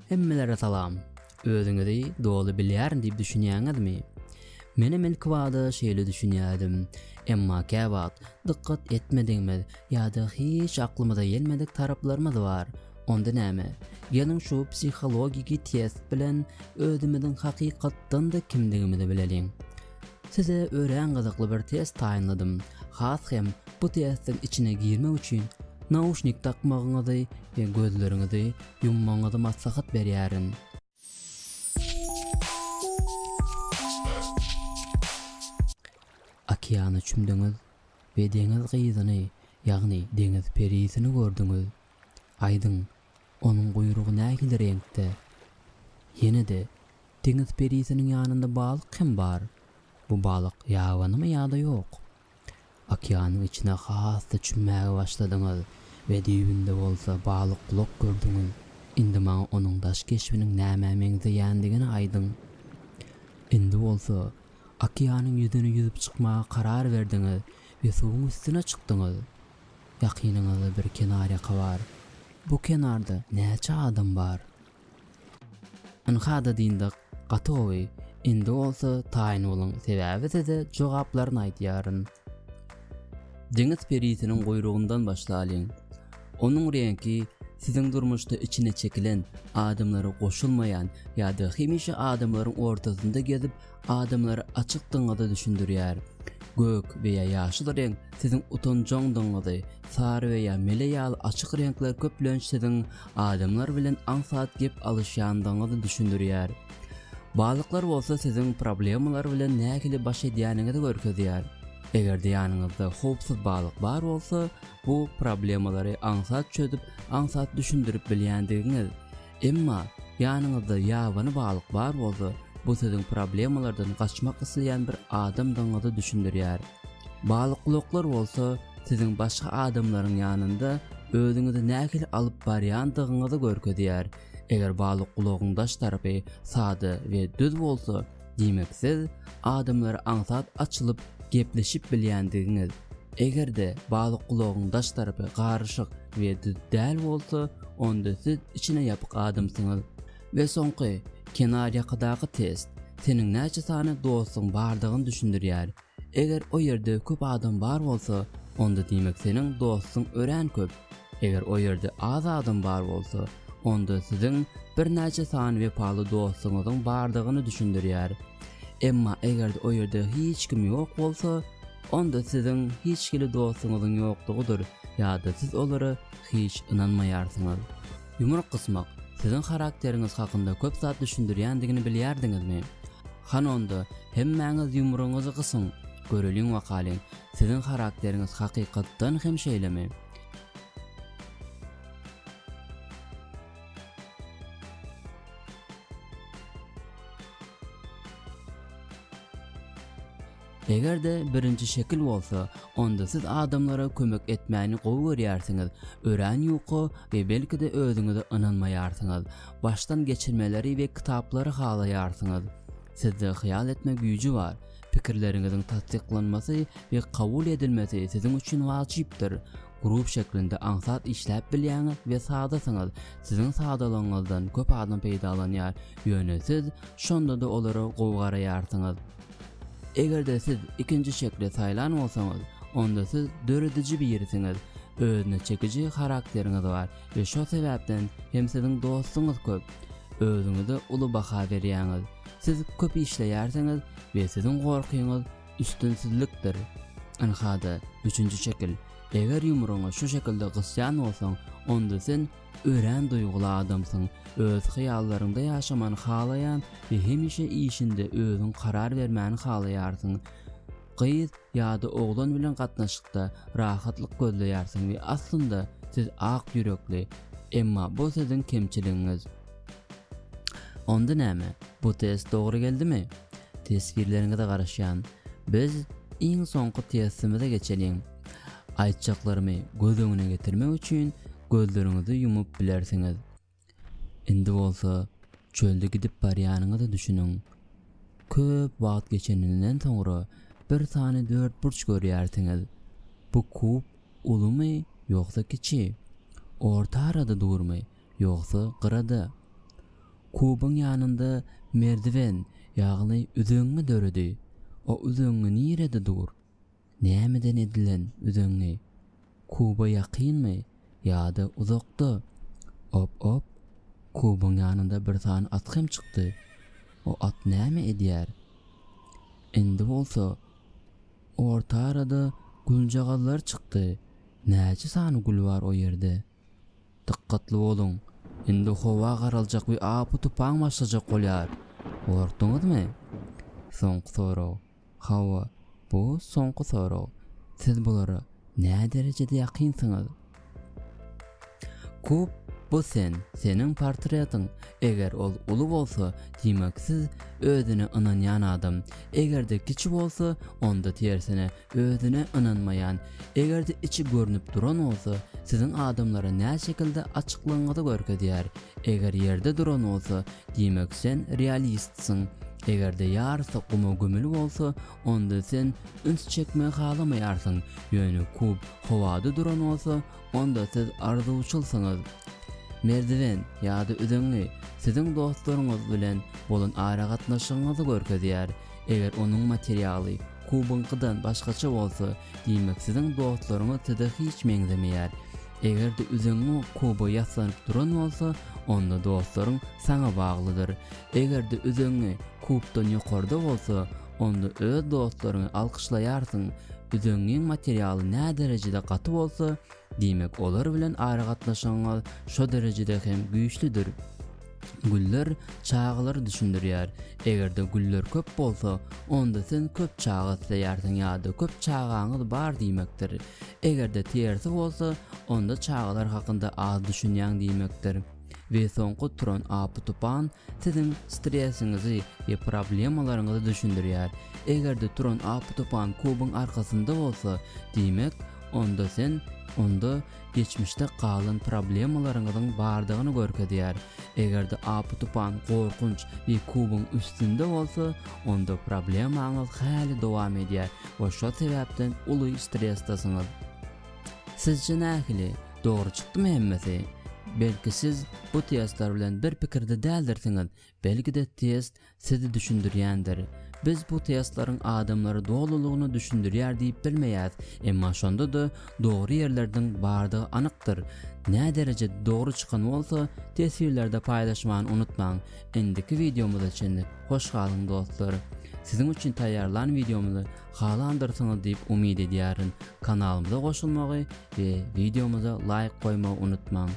Hemmelere salam. Özüňizi dolu bilýärin diýip düşünýäňizmi? Men kwada şeýle düşünýärdim. Emma käwagt dykkat etmediňmi ýa-da hiç aklymyza gelmedik taraplarymyz bar. Onda näme? Gelin şu psihologiki test bilen özümiziň hakykatdan da kimdigimizi bileliň. Size ören gazykly bir test taýynladym. Has hem bu testin içine girmek üçin naushnik takmagyňyzy we gözleriňizi yummaňyzy maslahat berýärin. Okeany çümdiňiz we deňiz gyzyny, ýagny deňiz perisini gördüňiz. Aýdyň, onuň guyrugy nähili reňkde. Ýene-de deňiz perisiniň ýanynda balyk kim bar? Bu balyk ýawanymy ýa-da ýok? Okeanyň içine hasda çümmäge başladyňyz we diýbinde bolsa balyk bulak gördüňiz. Indi maňa onuň daş keşbiniň näme meňze ýandigini aýdyň. Indi bolsa okeanyň ýüzüne ýüzüp çykmaga karar berdiňiz we suwuň üstüne çykdyňyz. Ýakynyňyzda bir kenarya bar. Bu kenarda näçe adam bar? Anhada diýindik, gatowy. Indi bolsa taýyn bolan sebäbi size jogaplaryny aýdýaryn. Deňiz perisiniň guyrugundan başlaýyn. Onuň reňki siziň durmuşda içine çekilen, adamlary goşulmayan ýa-da hemişe adamlaryň ortasynda gezip adamlary açykdyňyzy düşündirýär. Gök veya ýaşyl reň siziň utanjaňdyňyzy, sary veya mele ýaly açyk reňkler köplenç siziň adamlar bilen ansat gep alışýandyňyzy düşündirýär. Balyklar bolsa siziň problemalar bilen nähili baş edýäniňizi görkezýär. Egerde ýanyňyzda hopsuz balyk bar bolsa, bu problemalary ansat çözüp, ansat düşündirip bilýändigiňiz. Emma ýanyňyzda ýawany balyk bar bolsa, bu siziň problemalardan gaçmak isleýän bir adamdyňyzy düşündirýär. Balyklyklar bolsa, siziň başga adamlaryň ýanynda özüňizi nähili alyp barýandygyňyzy görkezýär. Eger balyk kulagyň daş tarapy sady we düz bolsa, diýmek siz adamlara ansat açylyp gepleşip bilýändigiňiz. Egerde balyk kulagyň daş tarapy garşyk we düz däl bolsa, onda siz içine ýapyk adamsyňyz. We soňky kenarýakadaky test seniň näçe sany dostuň bardygyny düşündirýär. Eger o ýerde köp adam bar bolsa, onda diýmek seniň dostuň ören köp. Eger o ýerde az adam bar bolsa, onda siziň bir näçe sany wepaly dostuňyzyň bardygyny düşündirýär. Emma eger o ýerde hiç kim ýok bolsa, onda siziň hiç kili dostuňyzyň ýokdugydyr ýa-da siz olary hiç inanmaýarsyňyz. Ýumrak gysmak siziň karakteriňiz hakynda köp zat düşündirýändigini bilýärdiňizmi? Han onda hemmäňiz ýumragyňyzy gysyň, göreliň wakalyň, siziň karakteriňiz hakykatdan hem şeýlemi? Egerde birinci şekil bolsa, onda siz adamlara kömek etmäni gowy görýärsiňiz. Ören ýoky we belki de özüňize inanmaýarsyňyz. Baştan geçirmeleri we kitaplary halaýarsyňyz. Sizde hyýal etme güýji bar. Pikirleriňiziň tasdiklanmasy we kabul edilmesi siziň üçin wajypdyr. Grup şeklinde ansat işläp bilýäňiz we sadasyňyz. Siziň sadalaňyzdan köp adam peýdalanýar. Ýöne siz şonda da olary gowy garaýarsyňyz. Egerde siz ikinci şekle saýlan bolsaňyz, onda siz döredici birisiňiz. Özüne çekici karakteriňiz bar we şo sebäpden hem siziň dostuňyz köp. Özüňize uly baha berýäňiz. Siz köp işleýärsiňiz we siziň gorkyňyz üstünsizlikdir. Anhada üçüncü şekil. Eger ýumragyňy şu şekilde gysýan bolsaň, onda sen ören duýguly adamsyň. Öz hyýallaryňda ýaşamany halaýan we hemişe işinde özüň karar bermäni halaýarsyň. Gyz ýa-da oglan bilen gatnaşykda rahatlyk gözleýärsiň we aslynda siz ak ýürekli, emma bu siziň kemçiligiňiz. Onda näme? Bu test dogry geldimi? Tesbirleriňize garaşýan. Biz iň soňky testimize geçeliň. Aýtjaklarymy göz öňüne getirmek üçin gözleriňizi yumup bilersiňiz. Indi bolsa çölde gidip barýanyňyzy düşünüň. Köp wagt geçeninden soňra bir tane 4 burç görýärsiňiz. Bu kup ulumy ýoksa kiçi? Orta arada durmy ýoksa gyrada? Kubun ýanynda merdiven, ýagny üzeňi döredi. O üzeňi nirede dur? Nämeden edilen üzeňi? Kuba ýakynmy ýa-da uzakda? Op, kubun ýanynda bir tane at hem çykdy. O at näme edýär? Endi bolsa orta arada güljagallar çykdy. Näçe sany gül bar o ýerde? Dikkatli bolun. Endi howa garaljak bir apy tupaň başlajak bolýar. Gorkdyňyzmy? Soňky soraw. Hawa, bu soňky soraw. Siz bulara nä derejede ýakynsyňyz? Kub, bu seniň portretiň. Eger ol uly bolsa, diýmek siz özüne ynanýan adam. Egerde kiçi bolsa, onda tersine özüne ynanmaýan. Egerde içi görnüp duran bolsa, siziň adamlara nä şekilde açyklaňyzy görkezýär. Eger ýerde duran bolsa, diýmek sen realistsyň. Egerde ýarsa gumy gömüli bolsa, onda sen üns çekmek halamaýarsyň. Ýöne kub howada duran bolsa, onda siz arzuwçylsyňyz. Merdiven ýa-da üzeňi siziň dostlaryňyz bilen bolan ara gatnaşygyňyzy görkezýär. Eger onuň materialy kubunkydan başgaça bolsa, diýmek siziň dostlaryňyz size hiç meňzemeýär. Egerde üzeňi kuba ýaslanyp duran bolsa, onda dostlaryň saňa baglydyr. Egerde üzeňi kubdan ýokarda bolsa, onda öz dostlaryňy alkyşlaýarsyň. Üzeňiň materialy nä derejede gaty bolsa, diýmek olar bilen ara gatnaşyňyz şo derejede hem güýçlidir. Güller çağları düşündürýär. Egerde güller köp bolsa, onda sen köp çağa isleýärsiň ýa-da köp çağaňyz bar diýmekdir. Egerde tersi bolsa, onda çağlar hakynda az düşünýän diýmekdir. We soňky turan apy tupan siziň stresiňizi we problemalaryňyzy düşündürýär. Egerde turan apy tupan kubyň arkasynda bolsa, diýmek onda geçmişde kalan problemalaryňyzyň bardygyny görkezýär. Egerde apy tupan gorkunç we kubun üstünde bolsa, onda problemaňyz häli dowam edýär we şo sebäpden uly stressdasyňyz. Sizce nähili? Dogry çykdymy hemmesi? Belki siz bu testler bilen bir pikirde däldirsiňiz. Belki de test sizi düşündürýändir. Biz bu testlaryň adamlary dolulugyny düşündürýär diýip bilmeýäs. Emma şonda da dogry ýerlerden bardygy anykdyr. Nä derejede dogry çykan bolsa, tesirlerde paýlaşmagy unutmaň. Endiki videomyzda üçin hoş galyň dostlar. Siziň üçin taýýarlan videomuzy halandyrsynız diýip umyt edýärin. Kanalymyza goşulmagy we videomuza like goýmagy unutmaň.